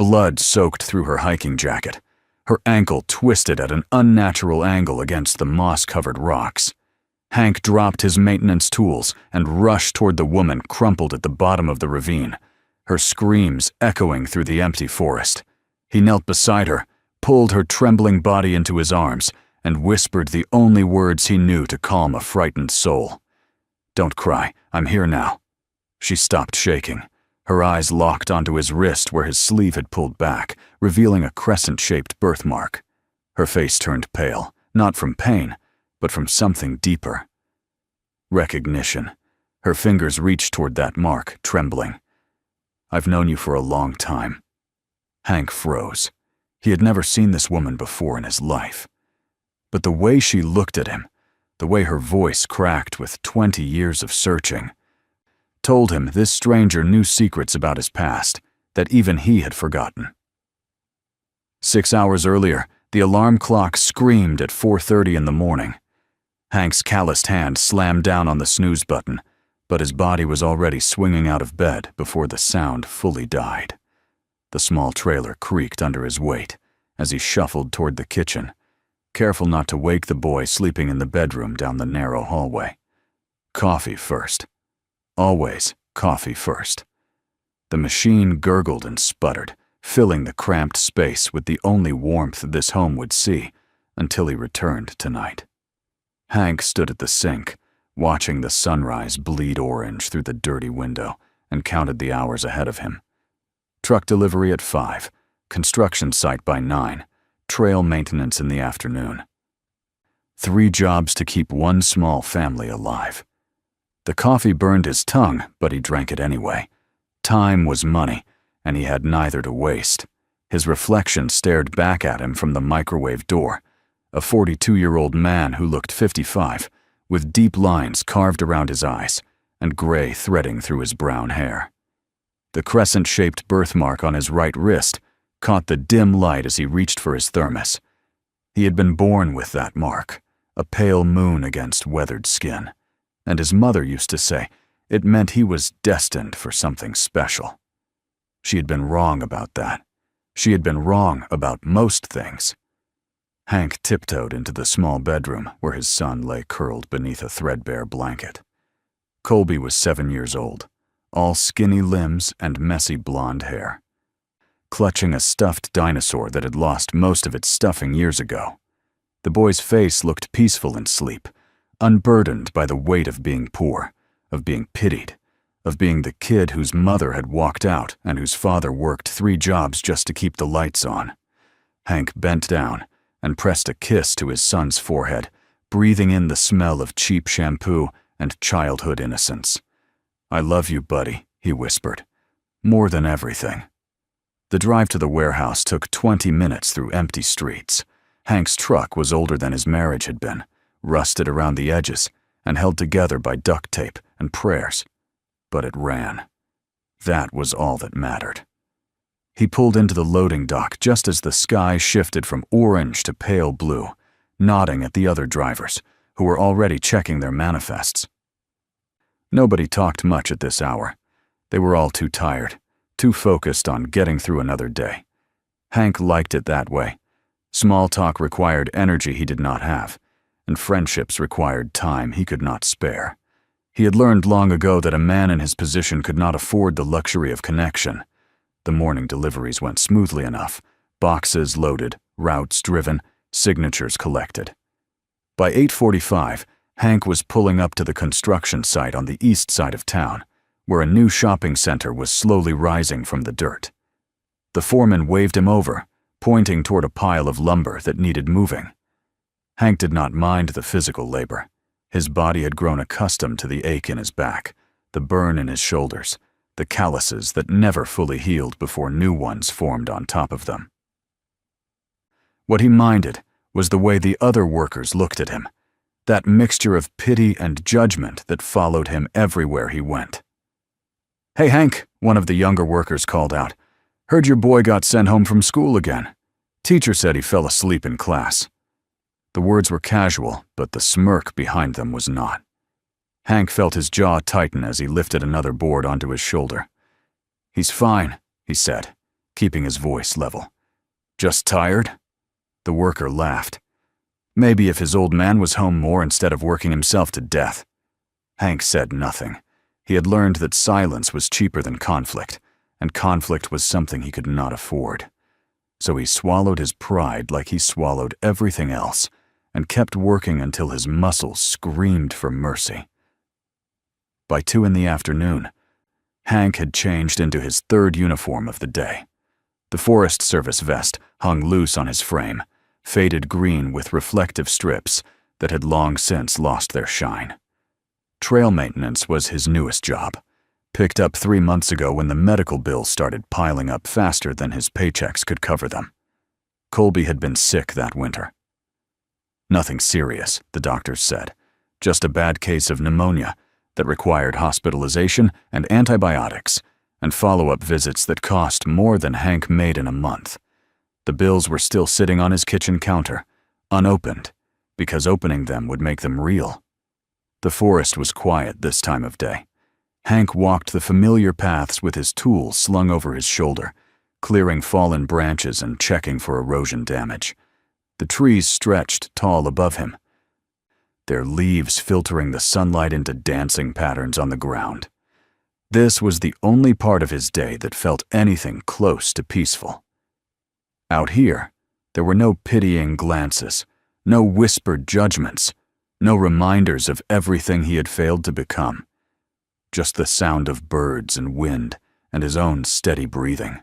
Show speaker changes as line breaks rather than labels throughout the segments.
Blood soaked through her hiking jacket. Her ankle twisted at an unnatural angle against the moss-covered rocks. Hank dropped his maintenance tools and rushed toward the woman crumpled at the bottom of the ravine, her screams echoing through the empty forest. He knelt beside her, pulled her trembling body into his arms, and whispered the only words he knew to calm a frightened soul. "Don't cry, I'm here now." She stopped shaking. Her eyes locked onto his wrist where his sleeve had pulled back, revealing a crescent-shaped birthmark. Her face turned pale, not from pain, but from something deeper. Recognition. Her fingers reached toward that mark, trembling. "I've known you for a long time." Hank froze. He had never seen this woman before in his life. But the way she looked at him, the way her voice cracked with 20 years of searching, told him this stranger knew secrets about his past that even he had forgotten. 6 hours earlier, the alarm clock screamed at 4:30 in the morning. Hank's calloused hand slammed down on the snooze button, but his body was already swinging out of bed before the sound fully died. The small trailer creaked under his weight as he shuffled toward the kitchen, careful not to wake the boy sleeping in the bedroom down the narrow hallway. Coffee first. Always coffee first. The machine gurgled and sputtered, filling the cramped space with the only warmth this home would see until he returned tonight. Hank stood at the sink, watching the sunrise bleed orange through the dirty window, and counted the hours ahead of him. Truck delivery at 5, construction site by 9, trail maintenance in the afternoon. 3 jobs to keep one small family alive. The coffee burned his tongue, but he drank it anyway. Time was money, and he had neither to waste. His reflection stared back at him from the microwave door, a 42-year-old man who looked 55, with deep lines carved around his eyes and gray threading through his brown hair. The crescent-shaped birthmark on his right wrist caught the dim light as he reached for his thermos. He had been born with that mark, a pale moon against weathered skin, and his mother used to say it meant he was destined for something special. She had been wrong about that. She had been wrong about most things. Hank tiptoed into the small bedroom where his son lay curled beneath a threadbare blanket. Colby was 7 years old, all skinny limbs and messy blonde hair, clutching a stuffed dinosaur that had lost most of its stuffing years ago. The boy's face looked peaceful in sleep, unburdened by the weight of being poor, of being pitied, of being the kid whose mother had walked out and whose father worked 3 jobs just to keep the lights on. Hank bent down and pressed a kiss to his son's forehead, breathing in the smell of cheap shampoo and childhood innocence. "I love you, buddy," he whispered. "More than everything." The drive to the warehouse took 20 minutes through empty streets. Hank's truck was older than his marriage had been, rusted around the edges and held together by duct tape and prayers. But it ran. That was all that mattered. He pulled into the loading dock just as the sky shifted from orange to pale blue, nodding at the other drivers, who were already checking their manifests. Nobody talked much at this hour. They were all too tired, too focused on getting through another day. Hank liked it that way. Small talk required energy he did not have, and friendships required time he could not spare. He had learned long ago that a man in his position could not afford the luxury of connection. The morning deliveries went smoothly enough, boxes loaded, routes driven, signatures collected. By 8:45, Hank was pulling up to the construction site on the east side of town, where a new shopping center was slowly rising from the dirt. The foreman waved him over, pointing toward a pile of lumber that needed moving. Hank did not mind the physical labor. His body had grown accustomed to the ache in his back, the burn in his shoulders, the calluses that never fully healed before new ones formed on top of them. What he minded was the way the other workers looked at him, that mixture of pity and judgment that followed him everywhere he went. "Hey, Hank," one of the younger workers called out. "Heard your boy got sent home from school again. Teacher said he fell asleep in class." The words were casual, but the smirk behind them was not. Hank felt his jaw tighten as he lifted another board onto his shoulder. "He's fine," he said. keeping his voice level. "Just tired?" The worker laughed. Maybe if his old man was home more instead of working himself to death. Hank said nothing. He had learned that silence was cheaper than conflict, and conflict was something he could not afford. So he swallowed his pride like he swallowed everything else, and kept working until his muscles screamed for mercy. By 2 in the afternoon, Hank had changed into his 3rd uniform of the day. The Forest Service vest hung loose on his frame, faded green with reflective strips that had long since lost their shine. Trail maintenance was his newest job, picked up 3 months ago when the medical bills started piling up faster than his paychecks could cover them. Colby had been sick that winter. Nothing serious, the doctors said, just a bad case of pneumonia that required hospitalization and antibiotics, and follow-up visits that cost more than Hank made in a month. The bills were still sitting on his kitchen counter, unopened, because opening them would make them real. The forest was quiet this time of day. Hank walked the familiar paths with his tools slung over his shoulder, clearing fallen branches and checking for erosion damage. The trees stretched tall above him, their leaves filtering the sunlight into dancing patterns on the ground. This was the only part of his day that felt anything close to peaceful. Out here, there were no pitying glances, no whispered judgments, no reminders of everything he had failed to become. Just the sound of birds and wind and his own steady breathing.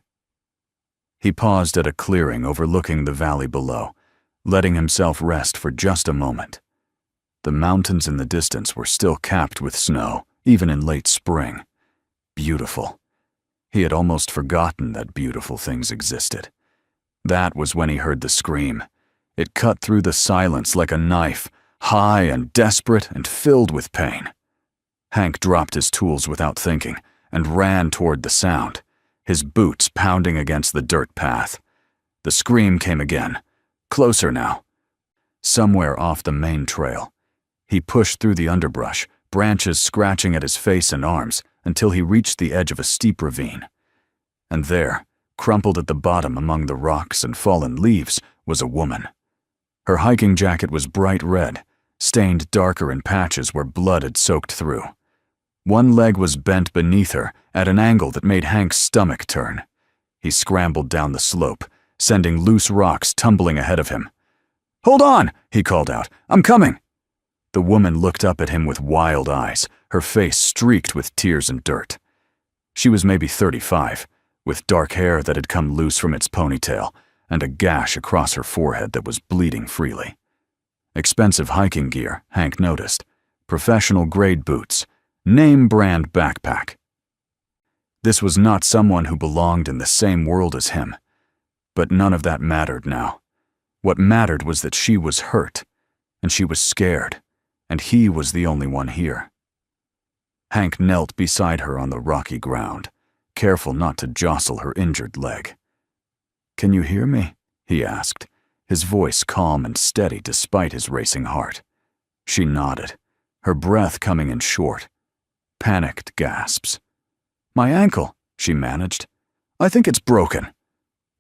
He paused at a clearing overlooking the valley below, letting himself rest for just a moment. The mountains in the distance were still capped with snow, even in late spring. Beautiful. He had almost forgotten that beautiful things existed. That was when he heard the scream. It cut through the silence like a knife, high and desperate and filled with pain. Hank dropped his tools without thinking and ran toward the sound, his boots pounding against the dirt path. The scream came again, closer now, somewhere off the main trail. He pushed through the underbrush, branches scratching at his face and arms, until he reached the edge of a steep ravine. And there, crumpled at the bottom among the rocks and fallen leaves, was a woman. Her hiking jacket was bright red, stained darker in patches where blood had soaked through. One leg was bent beneath her at an angle that made Hank's stomach turn. He scrambled down the slope, sending loose rocks tumbling ahead of him. "Hold on!" he called out. "I'm coming!" The woman looked up at him with wild eyes, her face streaked with tears and dirt. She was maybe 35, with dark hair that had come loose from its ponytail, and a gash across her forehead that was bleeding freely. Expensive hiking gear, Hank noticed. Professional-grade boots. Name-brand backpack. This was not someone who belonged in the same world as him. But none of that mattered now. What mattered was that she was hurt, and she was scared, and he was the only one here. Hank knelt beside her on the rocky ground, careful not to jostle her injured leg. "Can you hear me?" he asked, his voice calm and steady despite his racing heart. She nodded, her breath coming in short, panicked gasps. "My ankle," she managed. "I think it's broken.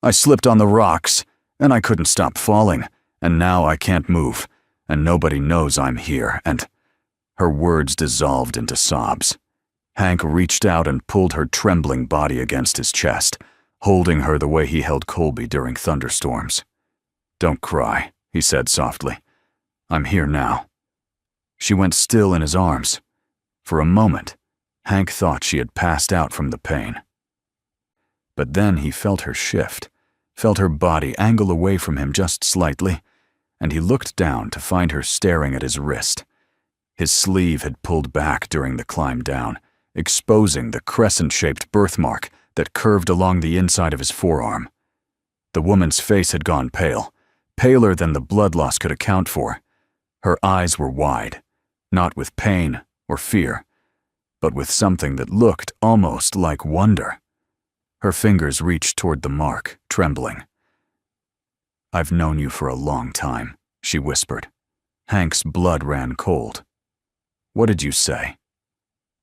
I slipped on the rocks, and I couldn't stop falling, and now I can't move, and nobody knows I'm here, and—" Her words dissolved into sobs. Hank reached out and pulled her trembling body against his chest, holding her the way he held Colby during thunderstorms. "Don't cry," he said softly. "I'm here now." She went still in his arms. For a moment, Hank thought she had passed out from the pain. But then he felt her shift, felt her body angle away from him just slightly, and he looked down to find her staring at his wrist. His sleeve had pulled back during the climb down, exposing the crescent-shaped birthmark that curved along the inside of his forearm. The woman's face had gone pale, paler than the blood loss could account for. Her eyes were wide, not with pain or fear, but with something that looked almost like wonder. Her fingers reached toward the mark, trembling. "I've known you for a long time," she whispered. Hank's blood ran cold. "What did you say?"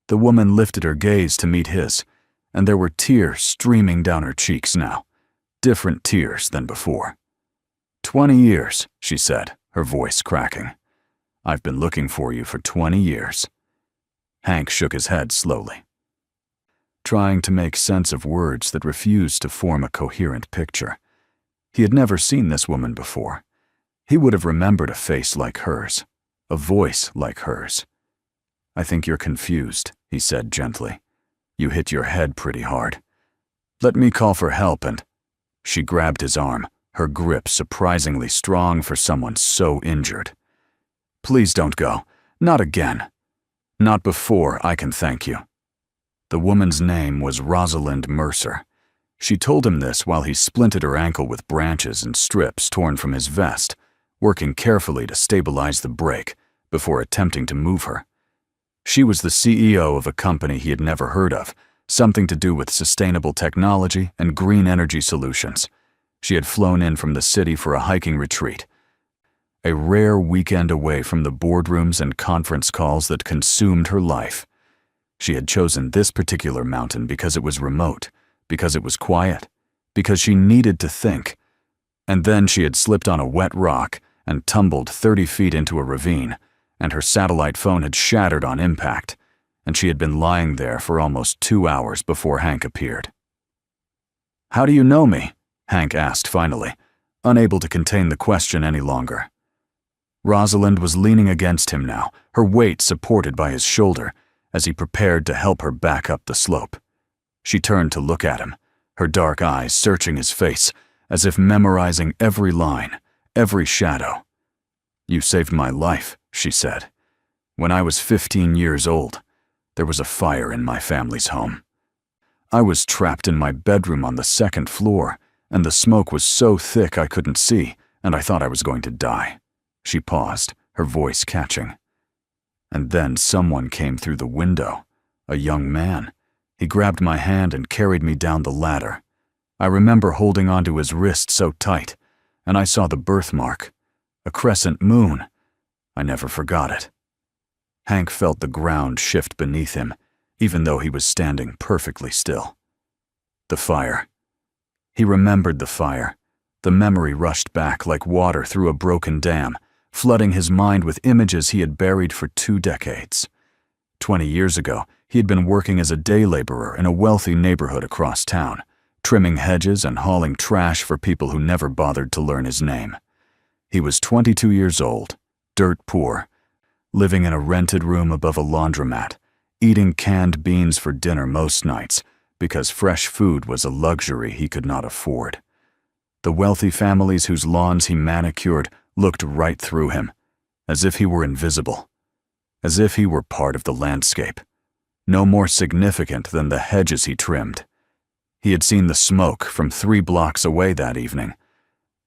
The woman lifted her gaze to meet his, and there were tears streaming down her cheeks now, different tears than before. 20 years, she said, her voice cracking. I've been looking for you for 20 years. Hank shook his head slowly, trying to make sense of words that refused to form a coherent picture. He had never seen this woman before. He would have remembered a face like hers, a voice like hers. I think you're confused, he said gently. You hit your head pretty hard. Let me call for help and... She grabbed his arm, her grip surprisingly strong for someone so injured. Please don't go. Not again. Not before I can thank you. The woman's name was Rosalind Mercer. She told him this while he splinted her ankle with branches and strips torn from his vest, working carefully to stabilize the break before attempting to move her. She was the CEO of a company he had never heard of, something to do with sustainable technology and green energy solutions. She had flown in from the city for a hiking retreat, a rare weekend away from the boardrooms and conference calls that consumed her life. She had chosen this particular mountain because it was remote, because it was quiet, because she needed to think. And then she had slipped on a wet rock and tumbled 30 feet into a ravine, and her satellite phone had shattered on impact, and she had been lying there for almost 2 hours before Hank appeared. How do you know me? Hank asked finally, unable to contain the question any longer. Rosalind was leaning against him now, her weight supported by his shoulder, as he prepared to help her back up the slope. She turned to look at him, her dark eyes searching his face, as if memorizing every line, every shadow. You saved my life, she said. When I was 15 years old, there was a fire in my family's home. I was trapped in my bedroom on the 2nd floor, and the smoke was so thick I couldn't see, and I thought I was going to die. She paused, her voice catching. And then someone came through the window, a young man. He grabbed my hand and carried me down the ladder. I remember holding onto his wrist so tight, and I saw the birthmark, a crescent moon. I never forgot it. Hank felt the ground shift beneath him, even though he was standing perfectly still. The fire. He remembered the fire. The memory rushed back like water through a broken dam, flooding his mind with images he had buried for 2 decades. 20 years ago, he had been working as a day laborer in a wealthy neighborhood across town, trimming hedges and hauling trash for people who never bothered to learn his name. He was 22 years old, dirt poor, living in a rented room above a laundromat, eating canned beans for dinner most nights because fresh food was a luxury he could not afford. The wealthy families whose lawns he manicured looked right through him, as if he were invisible, as if he were part of the landscape, no more significant than the hedges he trimmed. He had seen the smoke from 3 blocks away that evening,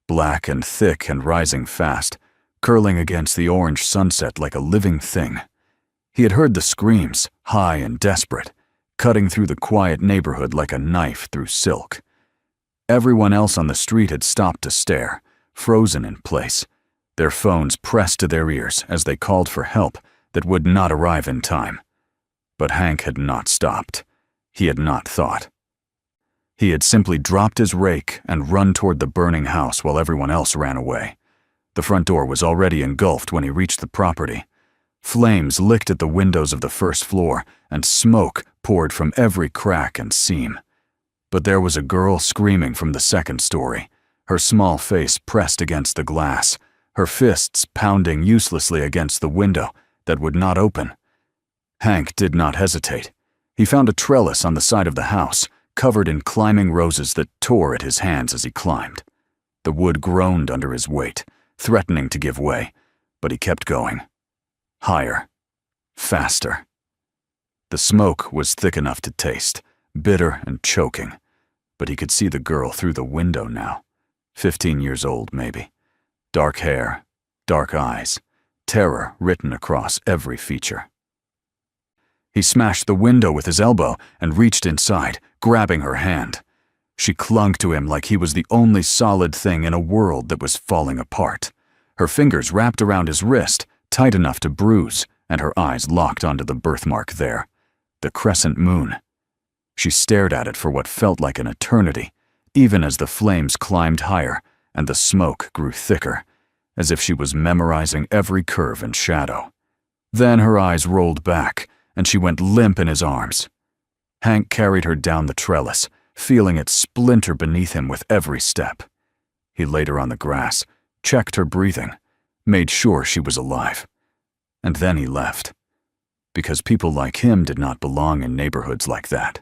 black and thick and rising fast, curling against the orange sunset like a living thing. He had heard the screams, high and desperate, cutting through the quiet neighborhood like a knife through silk. Everyone else on the street had stopped to stare, frozen in place, their phones pressed to their ears as they called for help that would not arrive in time. But Hank had not stopped. He had not thought. He had simply dropped his rake and run toward the burning house while everyone else ran away. The front door was already engulfed when he reached the property. Flames licked at the windows of the 1st floor, and smoke poured from every crack and seam. But there was a girl screaming from the 2nd story, her small face pressed against the glass, her fists pounding uselessly against the window that would not open. Hank did not hesitate. He found a trellis on the side of the house, covered in climbing roses that tore at his hands as he climbed. The wood groaned under his weight, threatening to give way, but he kept going. Higher. Faster. The smoke was thick enough to taste, bitter and choking, but he could see the girl through the window now. 15 years old, maybe. Dark hair, dark eyes, terror written across every feature. He smashed the window with his elbow and reached inside, grabbing her hand. She clung to him like he was the only solid thing in a world that was falling apart. Her fingers wrapped around his wrist, tight enough to bruise, and her eyes locked onto the birthmark there, the crescent moon. She stared at it for what felt like an eternity, even as the flames climbed higher and the smoke grew thicker, as if she was memorizing every curve and shadow. Then her eyes rolled back, and she went limp in his arms. Hank carried her down the trellis, feeling it splinter beneath him with every step. He laid her on the grass, checked her breathing, made sure she was alive. And then he left. Because people like him did not belong in neighborhoods like that.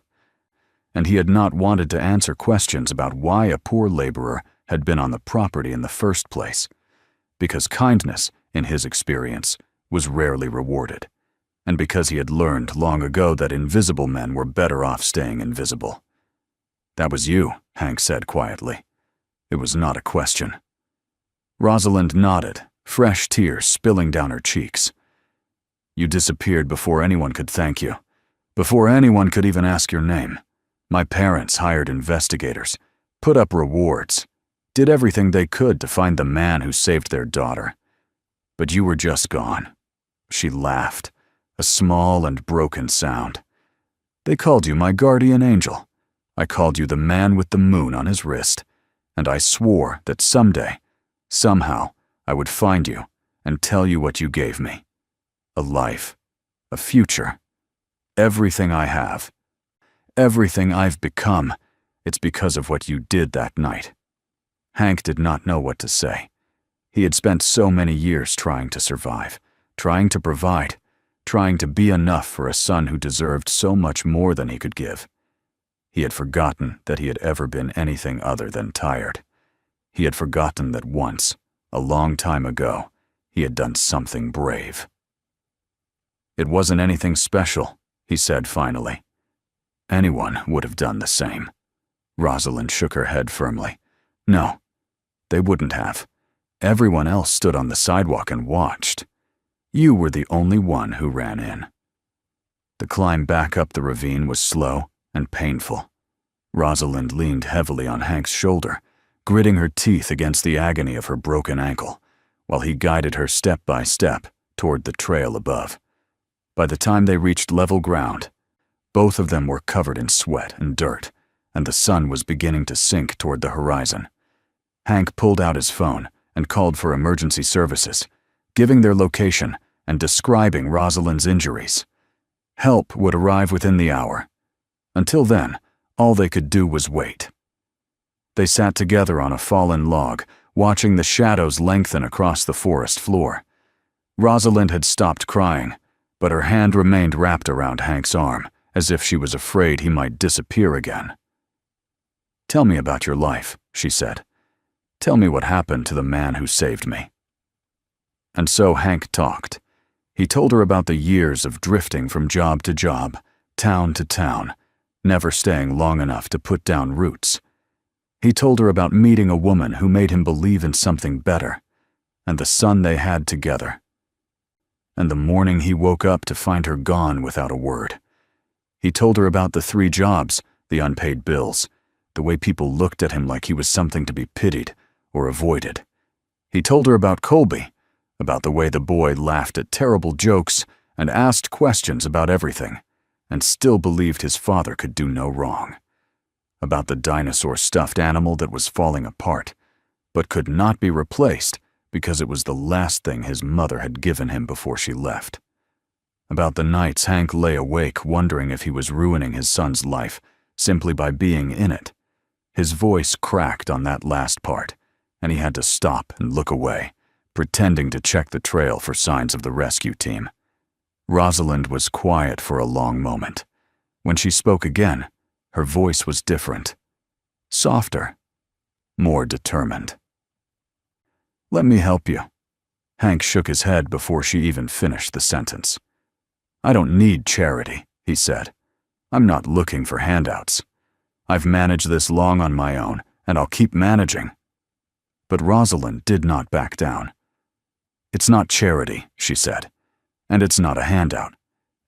And he had not wanted to answer questions about why a poor laborer had been on the property in the first place. Because kindness, in his experience, was rarely rewarded. And because he had learned long ago that invisible men were better off staying invisible. "That was you," Hank said quietly. It was not a question. Rosalind nodded, fresh tears spilling down her cheeks. "You disappeared before anyone could thank you, before anyone could even ask your name. My parents hired investigators, put up rewards, did everything they could to find the man who saved their daughter. But you were just gone." She laughed, a small and broken sound. "They called you my guardian angel. I called you the man with the moon on his wrist, and I swore that someday, somehow, I would find you and tell you what you gave me. A life, a future, everything I have, everything I've become, it's because of what you did that night." Hank did not know what to say. He had spent so many years trying to survive, trying to provide, trying to be enough for a son who deserved so much more than he could give. He had forgotten that he had ever been anything other than tired. He had forgotten that once, a long time ago, he had done something brave. "It wasn't anything special," he said finally. "Anyone would have done the same." Rosalind shook her head firmly. "No, they wouldn't have. Everyone else stood on the sidewalk and watched. You were the only one who ran in." The climb back up the ravine was slow and painful. Rosalind leaned heavily on Hank's shoulder, gritting her teeth against the agony of her broken ankle, while he guided her step by step toward the trail above. By the time they reached level ground, both of them were covered in sweat and dirt, and the sun was beginning to sink toward the horizon. Hank pulled out his phone and called for emergency services, giving their location and describing Rosalind's injuries. Help would arrive within the hour. Until then, all they could do was wait. They sat together on a fallen log, watching the shadows lengthen across the forest floor. Rosalind had stopped crying, but her hand remained wrapped around Hank's arm, as if she was afraid he might disappear again. "Tell me about your life," she said. "Tell me what happened to the man who saved me." And so Hank talked. He told her about the years of drifting from job to job, town to town, never staying long enough to put down roots. He told her about meeting a woman who made him believe in something better, and the son they had together. And the morning he woke up to find her gone without a word. He told her about the 3 jobs, the unpaid bills, the way people looked at him like he was something to be pitied or avoided. He told her about Colby, about the way the boy laughed at terrible jokes and asked questions about everything, and still believed his father could do no wrong. About the dinosaur stuffed animal that was falling apart, but could not be replaced because it was the last thing his mother had given him before she left. About the nights Hank lay awake wondering if he was ruining his son's life simply by being in it. His voice cracked on that last part, and he had to stop and look away, pretending to check the trail for signs of the rescue team. Rosalind was quiet for a long moment. When she spoke again, her voice was different, softer, more determined. "Let me help you." Hank shook his head before she even finished the sentence. "I don't need charity," he said. "I'm not looking for handouts. I've managed this long on my own, and I'll keep managing." But Rosalind did not back down. "It's not charity," she said, "and it's not a handout.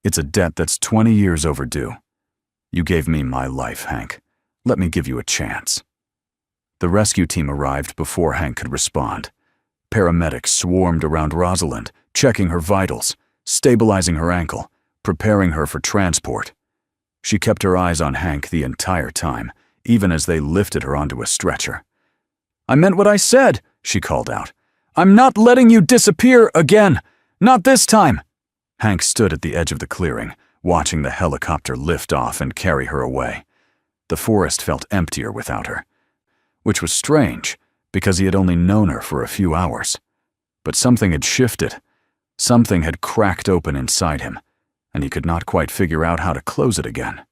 It's a debt that's 20 years overdue. You gave me my life, Hank. Let me give you a chance." The rescue team arrived before Hank could respond. Paramedics swarmed around Rosalind, checking her vitals, stabilizing her ankle, preparing her for transport. She kept her eyes on Hank the entire time, even as they lifted her onto a stretcher. "I meant what I said," she called out. "I'm not letting you disappear again. Not this time." Hank stood at the edge of the clearing, watching the helicopter lift off and carry her away. The forest felt emptier without her, which was strange because he had only known her for a few hours. But something had shifted. Something had cracked open inside him, and he could not quite figure out how to close it again.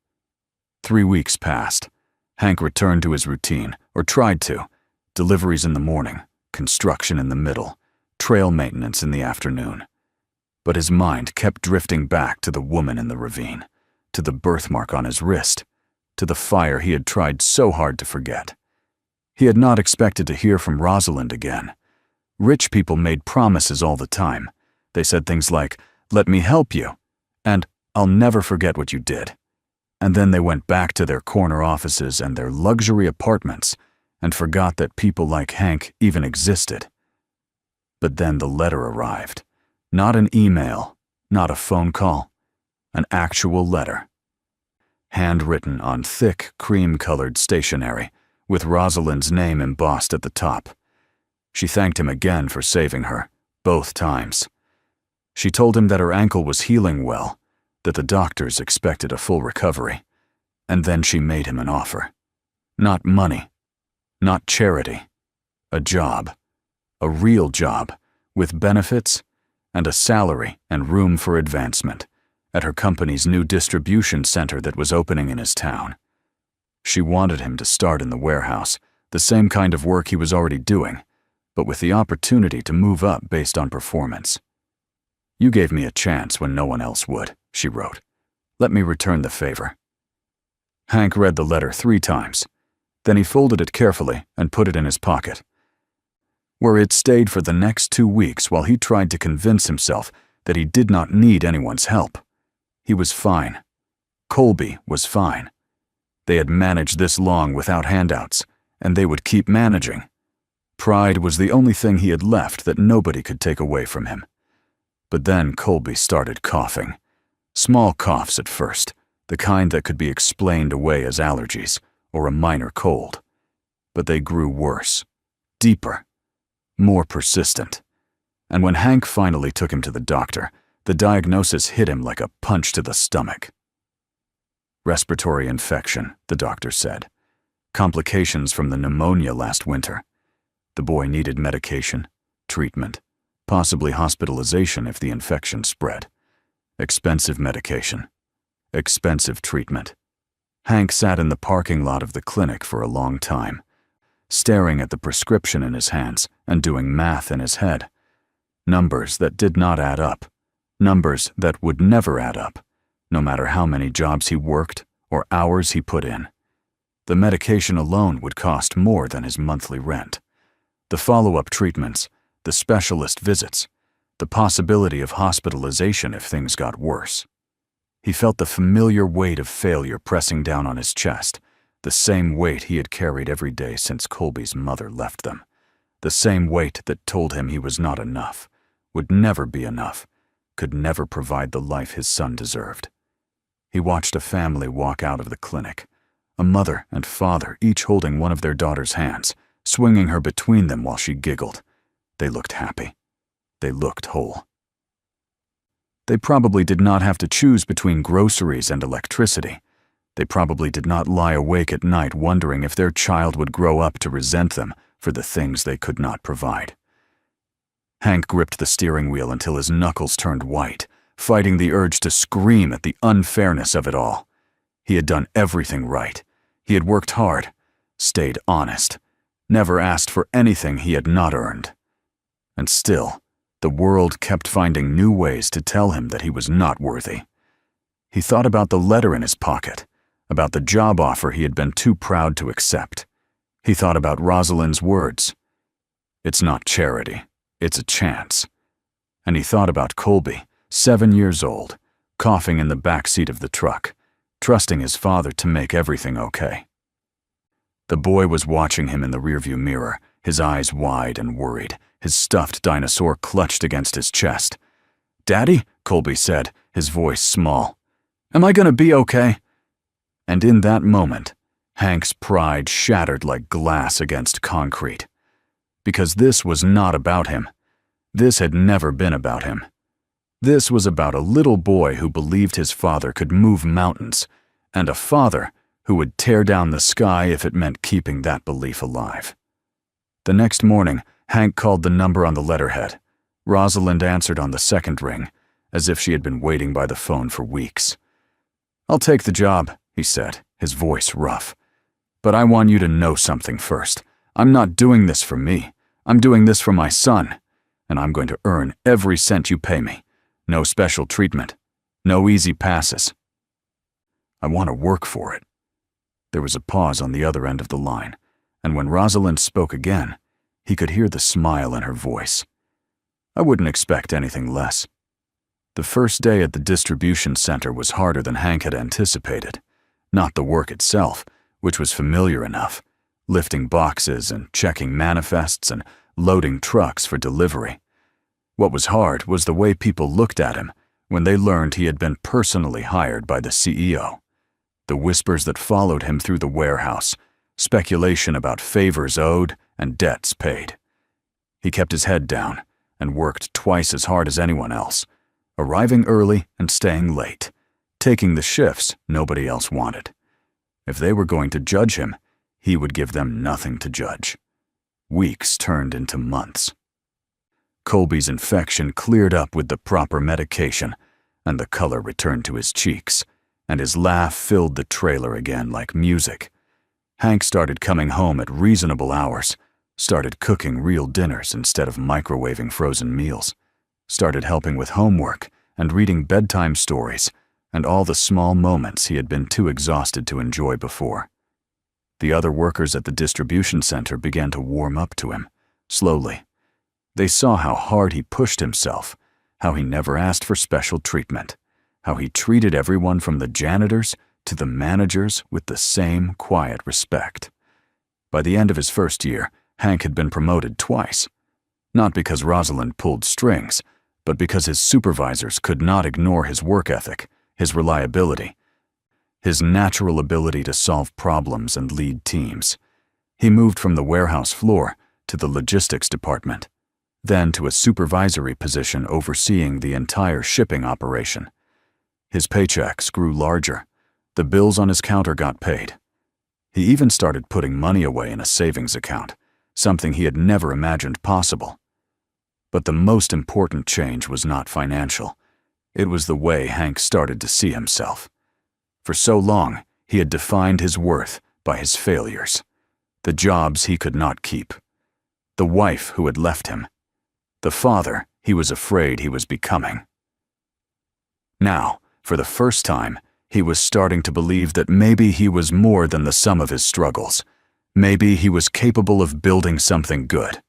3 weeks passed. Hank returned to his routine, or tried to. Deliveries in the morning, construction in the middle, trail maintenance in the afternoon. But his mind kept drifting back to the woman in the ravine, to the birthmark on his wrist, to the fire he had tried so hard to forget. He had not expected to hear from Rosalind again. Rich people made promises all the time. They said things like, "Let me help you," and "I'll never forget what you did." And then they went back to their corner offices and their luxury apartments and forgot that people like Hank even existed. But then the letter arrived. Not an email, not a phone call, an actual letter. Handwritten on thick, cream-colored stationery, with Rosalind's name embossed at the top. She thanked him again for saving her, both times. She told him that her ankle was healing well, that the doctors expected a full recovery, and then she made him an offer. Not money, not charity, a job, a real job, with benefits and a salary and room for advancement at her company's new distribution center that was opening in his town. She wanted him to start in the warehouse, the same kind of work he was already doing, but with the opportunity to move up based on performance. "You gave me a chance when no one else would," she wrote. "Let me return the favor." Hank read the letter 3 times. Then he folded it carefully and put it in his pocket, where it stayed for the next 2 weeks while he tried to convince himself that he did not need anyone's help. He was fine. Colby was fine. They had managed this long without handouts, and they would keep managing. Pride was the only thing he had left that nobody could take away from him. But then Colby started coughing. Small coughs at first, the kind that could be explained away as allergies or a minor cold. But they grew worse, deeper, more persistent. And when Hank finally took him to the doctor, the diagnosis hit him like a punch to the stomach. Respiratory infection, the doctor said. Complications from the pneumonia last winter. The boy needed medication, treatment, possibly hospitalization if the infection spread. Expensive medication. Expensive treatment. Hank sat in the parking lot of the clinic for a long time, staring at the prescription in his hands and doing math in his head. Numbers that did not add up. Numbers that would never add up, no matter how many jobs he worked or hours he put in. The medication alone would cost more than his monthly rent. The follow-up treatments, the specialist visits, the possibility of hospitalization if things got worse. He felt the familiar weight of failure pressing down on his chest, the same weight he had carried every day since Colby's mother left them, the same weight that told him he was not enough, would never be enough, could never provide the life his son deserved. He watched a family walk out of the clinic, a mother and father each holding one of their daughter's hands, swinging her between them while she giggled. They looked happy. They looked whole. They probably did not have to choose between groceries and electricity. They probably did not lie awake at night wondering if their child would grow up to resent them for the things they could not provide. Hank gripped the steering wheel until his knuckles turned white, fighting the urge to scream at the unfairness of it all. He had done everything right. He had worked hard, stayed honest, never asked for anything he had not earned. And still, the world kept finding new ways to tell him that he was not worthy. He thought about the letter in his pocket, about the job offer he had been too proud to accept. He thought about Rosalind's words. "It's not charity, it's a chance." And he thought about Colby, 7 years old, coughing in the back seat of the truck, trusting his father to make everything okay. The boy was watching him in the rearview mirror, his eyes wide and worried, his stuffed dinosaur clutched against his chest. "Daddy," Colby said, his voice small, "am I gonna be okay?" And in that moment, Hank's pride shattered like glass against concrete. Because this was not about him. This had never been about him. This was about a little boy who believed his father could move mountains, and a father who would tear down the sky if it meant keeping that belief alive. The next morning, Hank called the number on the letterhead. Rosalind answered on the second ring, as if she had been waiting by the phone for weeks. "I'll take the job," he said, his voice rough. "But I want you to know something first. I'm not doing this for me. I'm doing this for my son, and I'm going to earn every cent you pay me. No special treatment. No easy passes. I want to work for it." There was a pause on the other end of the line, and when Rosalind spoke again, he could hear the smile in her voice. "I wouldn't expect anything less." The first day at the distribution center was harder than Hank had anticipated. Not the work itself, which was familiar enough, lifting boxes and checking manifests and loading trucks for delivery. What was hard was the way people looked at him when they learned he had been personally hired by the CEO. The whispers that followed him through the warehouse, speculation about favors owed and debts paid. He kept his head down and worked twice as hard as anyone else, arriving early and staying late, taking the shifts nobody else wanted. If they were going to judge him, he would give them nothing to judge. Weeks turned into months. Colby's infection cleared up with the proper medication, and the color returned to his cheeks, and his laugh filled the trailer again like music. Hank started coming home at reasonable hours, started cooking real dinners instead of microwaving frozen meals, started helping with homework and reading bedtime stories, and all the small moments he had been too exhausted to enjoy before. The other workers at the distribution center began to warm up to him, slowly. They saw how hard he pushed himself, how he never asked for special treatment, how he treated everyone from the janitors to the managers with the same quiet respect. By the end of his first year, Hank had been promoted twice. Not because Rosalind pulled strings, but because his supervisors could not ignore his work ethic, his reliability, his natural ability to solve problems and lead teams. He moved from the warehouse floor to the logistics department, then to a supervisory position overseeing the entire shipping operation. His paychecks grew larger. The bills on his counter got paid. He even started putting money away in a savings account, something he had never imagined possible. But the most important change was not financial. It was the way Hank started to see himself. For so long, he had defined his worth by his failures, the jobs he could not keep, the wife who had left him, the father he was afraid he was becoming. Now, for the first time, he was starting to believe that maybe he was more than the sum of his struggles. Maybe he was capable of building something good.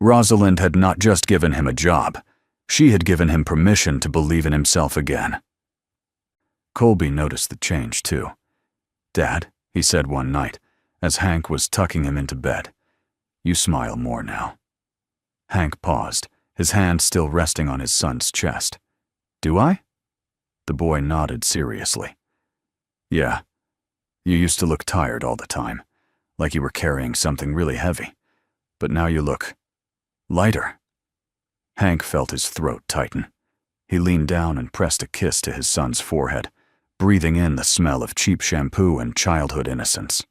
Rosalind had not just given him a job. She had given him permission to believe in himself again. Colby noticed the change, too. "Dad," he said one night, as Hank was tucking him into bed, "you smile more now." Hank paused, his hand still resting on his son's chest. "Do I?" The boy nodded seriously. "Yeah. You used to look tired all the time, like you were carrying something really heavy. But now you look lighter." Hank felt his throat tighten. He leaned down and pressed a kiss to his son's forehead, breathing in the smell of cheap shampoo and childhood innocence.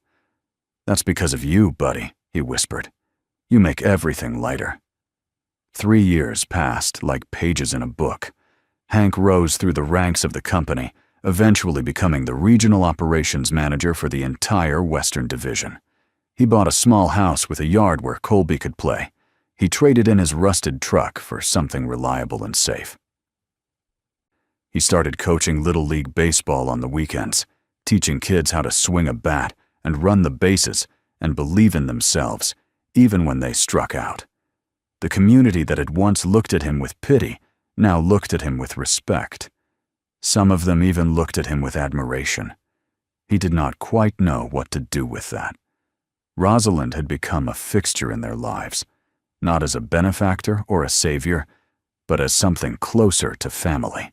"That's because of you, buddy," he whispered. "You make everything lighter." 3 years passed like pages in a book. Hank rose through the ranks of the company, eventually becoming the regional operations manager for the entire Western Division. He bought a small house with a yard where Colby could play. He traded in his rusted truck for something reliable and safe. He started coaching Little League baseball on the weekends, teaching kids how to swing a bat and run the bases and believe in themselves, even when they struck out. The community that had once looked at him with pity now looked at him with respect. Some of them even looked at him with admiration. He did not quite know what to do with that. Rosalind had become a fixture in their lives, not as a benefactor or a savior, but as something closer to family.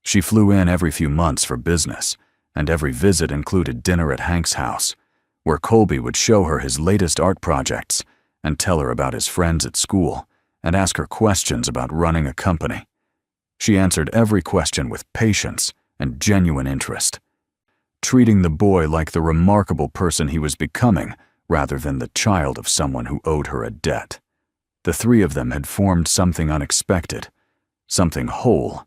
She flew in every few months for business, and every visit included dinner at Hank's house, where Colby would show her his latest art projects and tell her about his friends at school and ask her questions about running a company. She answered every question with patience and genuine interest, treating the boy like the remarkable person he was becoming rather than the child of someone who owed her a debt. The three of them had formed something unexpected, something whole.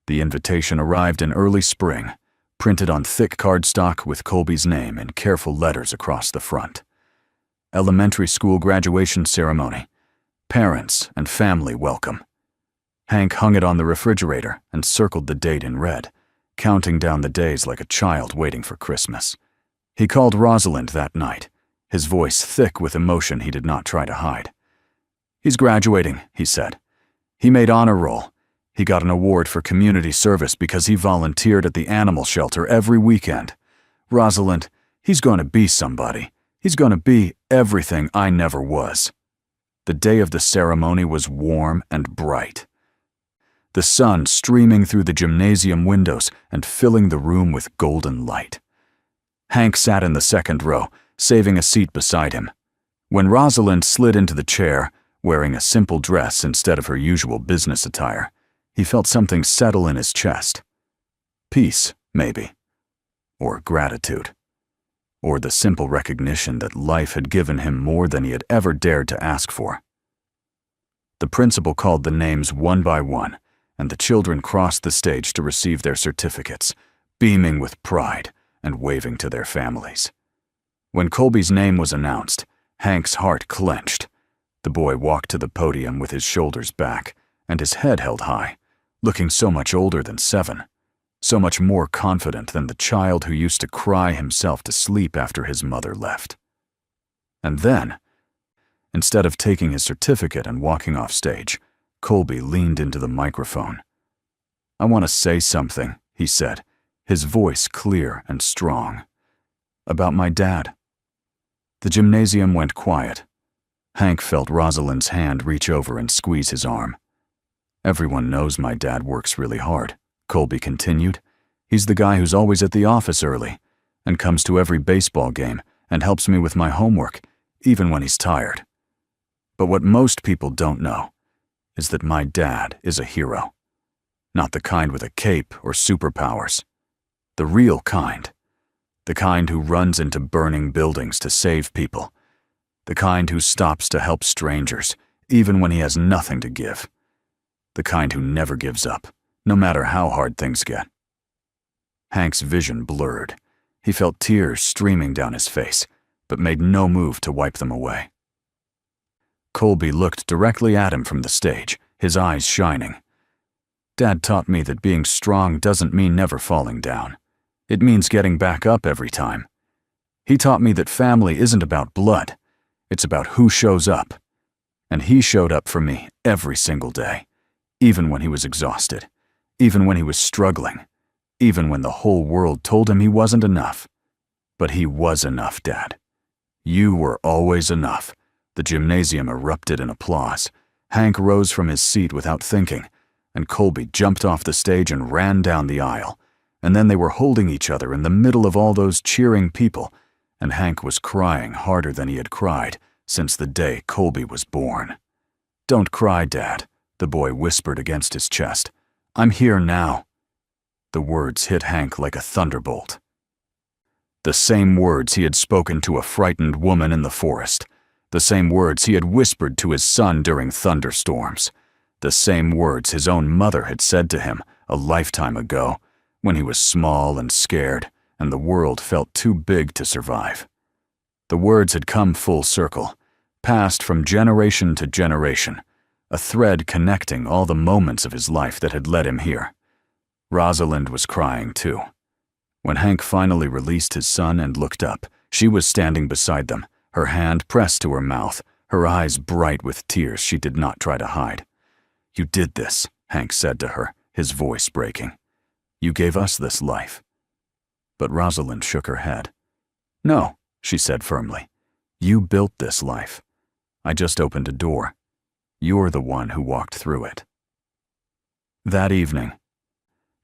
The invitation arrived in early spring, printed on thick cardstock with Colby's name in careful letters across the front. Elementary school graduation ceremony. Parents and family welcome. Hank hung it on the refrigerator and circled the date in red, counting down the days like a child waiting for Christmas. He called Rosalind that night, his voice thick with emotion he did not try to hide. "He's graduating," he said. "He made honor roll. He got an award for community service because he volunteered at the animal shelter every weekend. Rosalind, he's going to be somebody. He's going to be everything I never was." The day of the ceremony was warm and bright, the sun streaming through the gymnasium windows and filling the room with golden light. Hank sat in the second row, saving a seat beside him. When Rosalind slid into the chair, wearing a simple dress instead of her usual business attire, he felt something settle in his chest. Peace, maybe. Or gratitude. Or the simple recognition that life had given him more than he had ever dared to ask for. The principal called the names one by one, and the children crossed the stage to receive their certificates, beaming with pride and waving to their families. When Colby's name was announced, Hank's heart clenched. The boy walked to the podium with his shoulders back and his head held high, looking so much older than 7, so much more confident than the child who used to cry himself to sleep after his mother left. And then, instead of taking his certificate and walking off stage, Colby leaned into the microphone. "I want to say something," he said, his voice clear and strong. "About my dad." The gymnasium went quiet. Hank felt Rosalind's hand reach over and squeeze his arm. "Everyone knows my dad works really hard," Colby continued. "He's the guy who's always at the office early and comes to every baseball game and helps me with my homework, even when he's tired. But what most people don't know is that my dad is a hero. Not the kind with a cape or superpowers. The real kind. The kind who runs into burning buildings to save people. The kind who stops to help strangers, even when he has nothing to give. The kind who never gives up, no matter how hard things get." Hank's vision blurred. He felt tears streaming down his face, but made no move to wipe them away. Colby looked directly at him from the stage, his eyes shining. "Dad taught me that being strong doesn't mean never falling down. It means getting back up every time. He taught me that family isn't about blood. It's about who shows up. And he showed up for me every single day, even when he was exhausted, even when he was struggling, even when the whole world told him he wasn't enough. But he was enough, Dad. You were always enough." The gymnasium erupted in applause. Hank rose from his seat without thinking, and Colby jumped off the stage and ran down the aisle. And then they were holding each other in the middle of all those cheering people, and Hank was crying harder than he had cried since the day Colby was born. "Don't cry, Dad," the boy whispered against his chest. "I'm here now." The words hit Hank like a thunderbolt. The same words he had spoken to a frightened woman in the forest. The same words he had whispered to his son during thunderstorms. The same words his own mother had said to him a lifetime ago, when he was small and scared, and the world felt too big to survive. The words had come full circle, passed from generation to generation, a thread connecting all the moments of his life that had led him here. Rosalind was crying too. When Hank finally released his son and looked up, she was standing beside them, her hand pressed to her mouth, her eyes bright with tears she did not try to hide. "You did this," Hank said to her, his voice breaking. "You gave us this life." But Rosalind shook her head. "No," she said firmly. "You built this life. I just opened a door. You're the one who walked through it." That evening,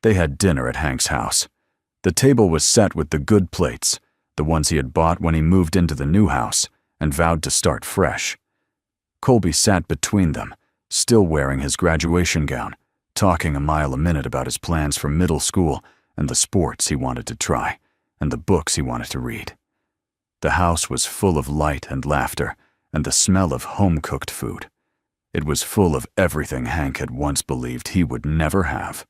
they had dinner at Hank's house. The table was set with the good plates, the ones he had bought when he moved into the new house and vowed to start fresh. Colby sat between them, still wearing his graduation gown, talking a mile a minute about his plans for middle school and the sports he wanted to try and the books he wanted to read. The house was full of light and laughter and the smell of home-cooked food. It was full of everything Hank had once believed he would never have.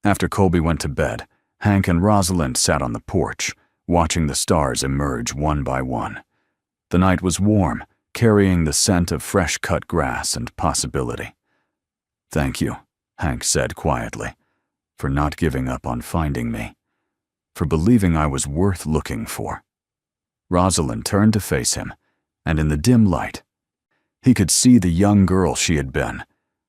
After Colby went to bed, Hank and Rosalind sat on the porch, watching the stars emerge one by one. The night was warm, carrying the scent of fresh-cut grass and possibility. "Thank you," Hank said quietly, "for not giving up on finding me, for believing I was worth looking for." Rosalind turned to face him, and in the dim light, he could see the young girl she had been,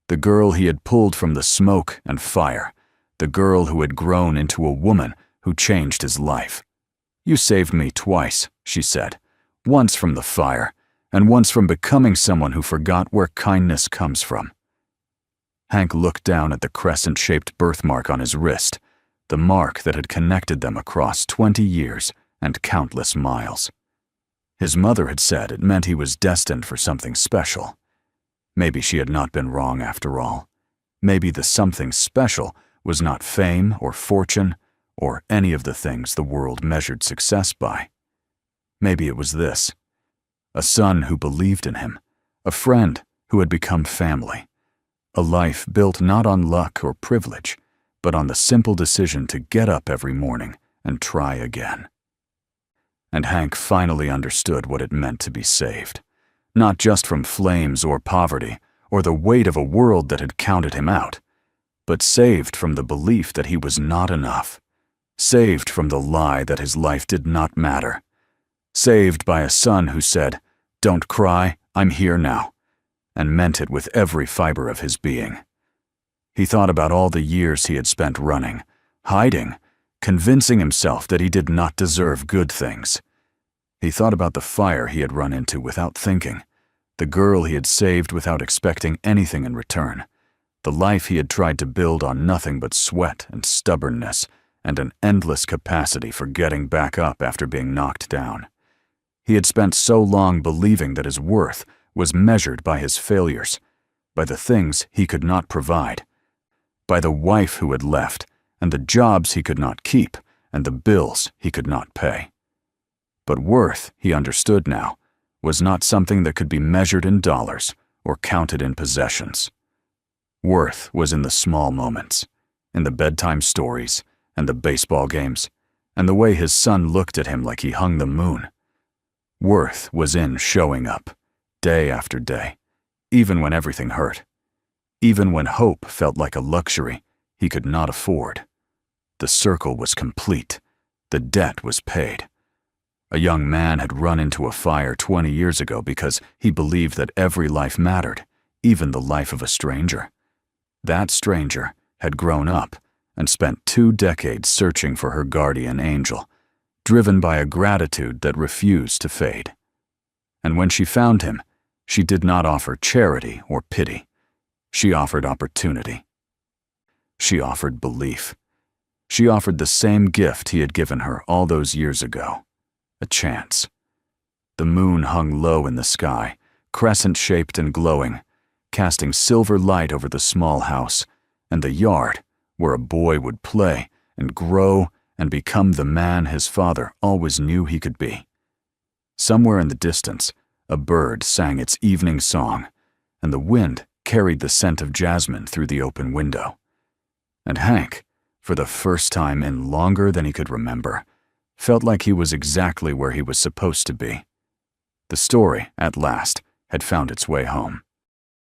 the girl he had pulled from the smoke and fire, the girl who had grown into a woman who changed his life. "You saved me twice," she said, "once from the fire, and once from becoming someone who forgot where kindness comes from." Hank looked down at the crescent-shaped birthmark on his wrist, the mark that had connected them across 20 years and countless miles. His mother had said it meant he was destined for something special. Maybe she had not been wrong after all. Maybe the something special was not fame or fortune or any of the things the world measured success by. Maybe it was this: a son who believed in him, a friend who had become family, a life built not on luck or privilege, but on the simple decision to get up every morning and try again. And Hank finally understood what it meant to be saved, not just from flames or poverty or the weight of a world that had counted him out, but saved from the belief that he was not enough, saved from the lie that his life did not matter, saved by a son who said, "Don't cry, I'm here now," and meant it with every fiber of his being. He thought about all the years he had spent running, hiding, convincing himself that he did not deserve good things. He thought about the fire he had run into without thinking, the girl he had saved without expecting anything in return, the life he had tried to build on nothing but sweat and stubbornness and an endless capacity for getting back up after being knocked down. He had spent so long believing that his worth was measured by his failures, by the things he could not provide, by the wife who had left, and the jobs he could not keep, and the bills he could not pay. But worth, he understood now, was not something that could be measured in dollars or counted in possessions. Worth was in the small moments, in the bedtime stories and the baseball games, and the way his son looked at him like he hung the moon. Worth was in showing up, day after day, even when everything hurt, even when hope felt like a luxury he could not afford. The circle was complete. The debt was paid. A young man had run into a fire 20 years ago because he believed that every life mattered, even the life of a stranger. That stranger had grown up and spent 2 decades searching for her guardian angel, driven by a gratitude that refused to fade. And when she found him, she did not offer charity or pity. She offered opportunity. She offered belief. She offered the same gift he had given her all those years ago, a chance. The moon hung low in the sky, crescent-shaped and glowing, casting silver light over the small house and the yard where a boy would play and grow and become the man his father always knew he could be. Somewhere in the distance, a bird sang its evening song, and the wind carried the scent of jasmine through the open window. And Hank, for the first time in longer than he could remember, felt like he was exactly where he was supposed to be. The story, at last, had found its way home.